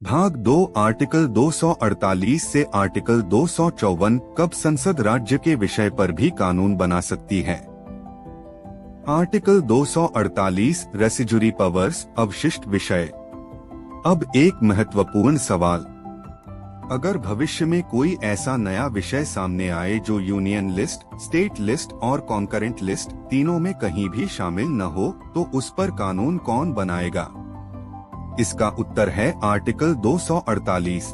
भाग 2 आर्टिकल 248 से आर्टिकल 254 कब संसद राज्य के विषय पर भी कानून बना सकती है। आर्टिकल 248 रेसिजुरी पावर्स अवशिष्ट विषय। अब एक महत्वपूर्ण सवाल, अगर भविष्य में कोई ऐसा नया विषय सामने आए जो यूनियन लिस्ट, स्टेट लिस्ट और कॉन्करेंट लिस्ट तीनों में कहीं भी शामिल न हो, तो उस पर कानून कौन बनाएगा? इसका उत्तर है आर्टिकल 248।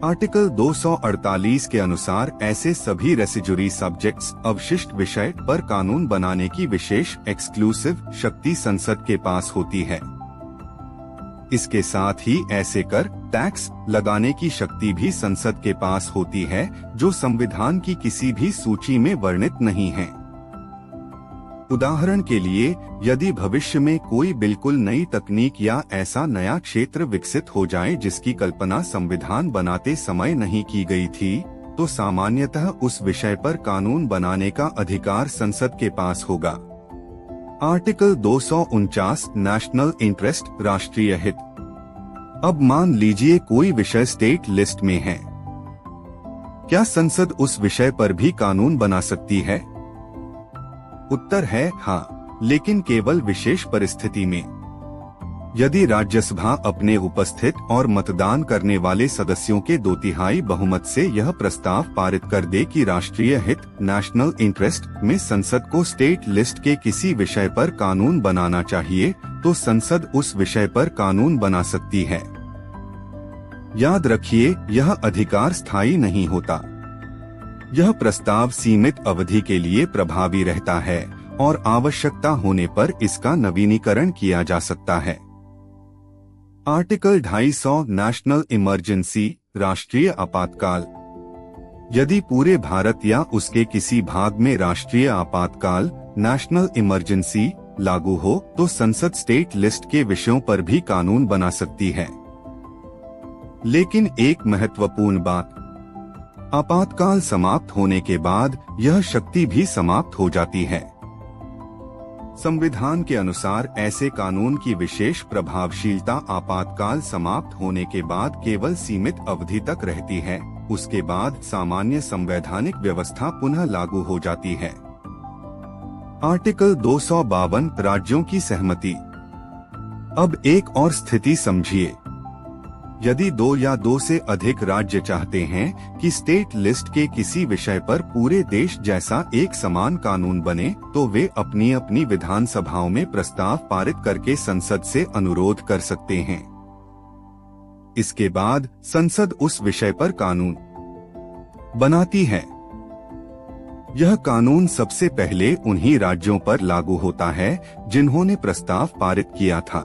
आर्टिकल 248 के अनुसार ऐसे सभी रेसिजुरी सब्जेक्ट्स अवशिष्ट विषय पर कानून बनाने की विशेष एक्सक्लूसिव शक्ति संसद के पास होती है। इसके साथ ही ऐसे कर टैक्स लगाने की शक्ति भी संसद के पास होती है, जो संविधान की किसी भी सूची में वर्णित नहीं है। उदाहरण के लिए, यदि भविष्य में कोई बिल्कुल नई तकनीक या ऐसा नया क्षेत्र विकसित हो जाए जिसकी कल्पना संविधान बनाते समय नहीं की गई थी, तो सामान्यतः उस विषय पर कानून बनाने का अधिकार संसद के पास होगा। आर्टिकल 249 नेशनल इंटरेस्ट राष्ट्रीय हित। अब मान लीजिए कोई विषय स्टेट लिस्ट में है, क्या संसद उस विषय पर भी कानून बना सकती है? उत्तर है हाँ, लेकिन केवल विशेष परिस्थिति में। यदि राज्यसभा अपने उपस्थित और मतदान करने वाले सदस्यों के 2/3 बहुमत से यह प्रस्ताव पारित कर दे कि राष्ट्रीय हित नेशनल इंटरेस्ट में संसद को स्टेट लिस्ट के किसी विषय पर कानून बनाना चाहिए, तो संसद उस विषय पर कानून बना सकती है। याद रखिए, यह अधिकार स्थायी नहीं होता। यह प्रस्ताव सीमित अवधि के लिए प्रभावी रहता है और आवश्यकता होने पर इसका नवीनीकरण किया जा सकता है। आर्टिकल 250 नेशनल इमरजेंसी राष्ट्रीय आपातकाल। यदि पूरे भारत या उसके किसी भाग में राष्ट्रीय आपातकाल नेशनल इमरजेंसी लागू हो, तो संसद स्टेट लिस्ट के विषयों पर भी कानून बना सकती है। लेकिन एक महत्वपूर्ण बात, आपातकाल समाप्त होने के बाद यह शक्ति भी समाप्त हो जाती है। संविधान के अनुसार ऐसे कानून की विशेष प्रभावशीलता आपातकाल समाप्त होने के बाद केवल सीमित अवधि तक रहती है। उसके बाद सामान्य संवैधानिक व्यवस्था पुनः लागू हो जाती है। आर्टिकल 252 राज्यों की सहमति। अब एक और स्थिति समझिए, यदि 2 या 2 से अधिक राज्य चाहते हैं कि स्टेट लिस्ट के किसी विषय पर पूरे देश जैसा एक समान कानून बने, तो वे अपनी अपनी विधानसभाओं में प्रस्ताव पारित करके संसद से अनुरोध कर सकते हैं। इसके बाद संसद उस विषय पर कानून बनाती है। यह कानून सबसे पहले उन्हीं राज्यों पर लागू होता है जिन्होंने प्रस्ताव पारित किया था।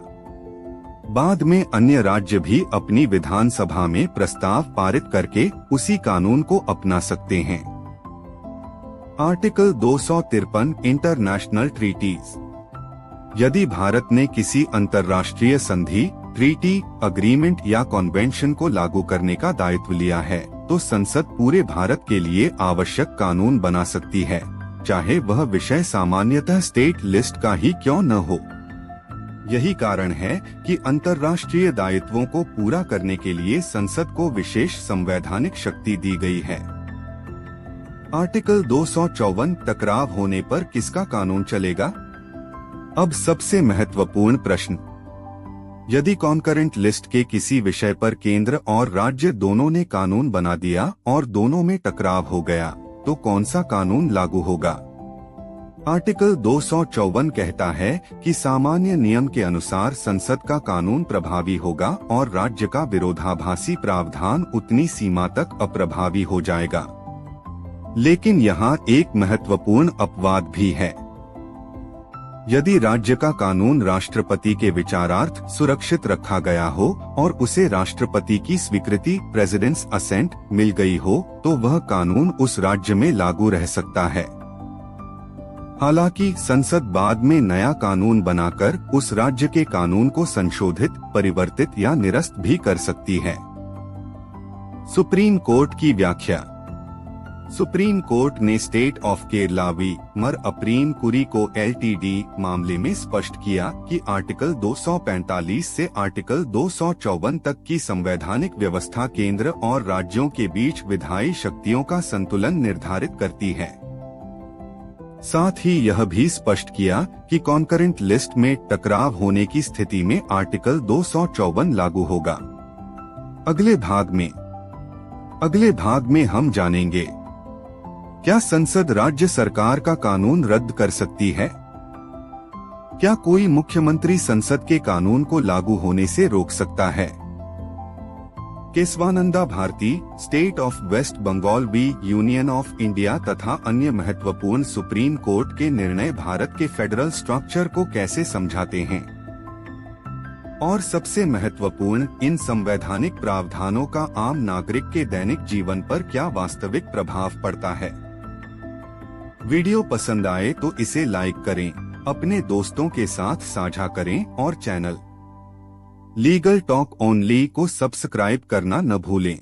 बाद में अन्य राज्य भी अपनी विधानसभा में प्रस्ताव पारित करके उसी कानून को अपना सकते हैं। Article 253 international treaties. यदि भारत ने किसी अंतर्राष्ट्रीय संधि, ट्रीटी, अग्रीमेंट या कन्वेंशन को लागू करने का दायित्व लिया है, तो संसद पूरे भारत के लिए आवश्यक कानून बना सकती है, चाहे वह विषय सामान्यतः स्टेट लिस्ट का ही क्यों न हो। यही कारण है कि अंतर्राष्ट्रीय दायित्वों को पूरा करने के लिए संसद को विशेष संवैधानिक शक्ति दी गई है। आर्टिकल 254 टकराव होने पर किसका कानून चलेगा? अब सबसे महत्वपूर्ण प्रश्न, यदि कॉन्करेंट लिस्ट के किसी विषय पर केंद्र और राज्य दोनों ने कानून बना दिया और दोनों में टकराव हो गया, तो कौन सा कानून लागू होगा? आर्टिकल 254 कहता है कि सामान्य नियम के अनुसार संसद का कानून प्रभावी होगा और राज्य का विरोधाभासी प्रावधान उतनी सीमा तक अप्रभावी हो जाएगा। लेकिन यहाँ एक महत्वपूर्ण अपवाद भी है। यदि राज्य का कानून राष्ट्रपति के विचारार्थ सुरक्षित रखा गया हो और उसे राष्ट्रपति की स्वीकृति प्रेसिडेंट्स असेंट मिल गई हो, तो वह कानून उस राज्य में लागू रह सकता है। हालांकि संसद बाद में नया कानून बनाकर उस राज्य के कानून को संशोधित, परिवर्तित या निरस्त भी कर सकती है। सुप्रीम कोर्ट की व्याख्या। सुप्रीम कोर्ट ने स्टेट ऑफ केरला वी मर अप्रीम कुरी को LTD मामले में स्पष्ट किया कि आर्टिकल 245 से आर्टिकल 254 तक की संवैधानिक व्यवस्था केंद्र और राज्यों के बीच विधायी शक्तियों का संतुलन निर्धारित करती है। साथ ही यह भी स्पष्ट किया कि कॉन्करेंट लिस्ट में टकराव होने की स्थिति में आर्टिकल 254 लागू होगा। अगले भाग में हम जानेंगे, क्या संसद राज्य सरकार का कानून रद्द कर सकती है? क्या कोई मुख्यमंत्री संसद के कानून को लागू होने से रोक सकता है? Kesavananda Bharati, state of West Bengal v Union of India तथा अन्य महत्वपूर्ण सुप्रीम कोर्ट के निर्णय भारत के फेडरल स्ट्रक्चर को कैसे समझाते हैं? और सबसे महत्वपूर्ण, इन संवैधानिक प्रावधानों का आम नागरिक के दैनिक जीवन पर क्या वास्तविक प्रभाव पड़ता है? वीडियो पसंद आए तो इसे लाइक करें, अपने दोस्तों के साथ साझा करें और चैनल लीगल टॉक ओनली को सब्सक्राइब करना न भूलें।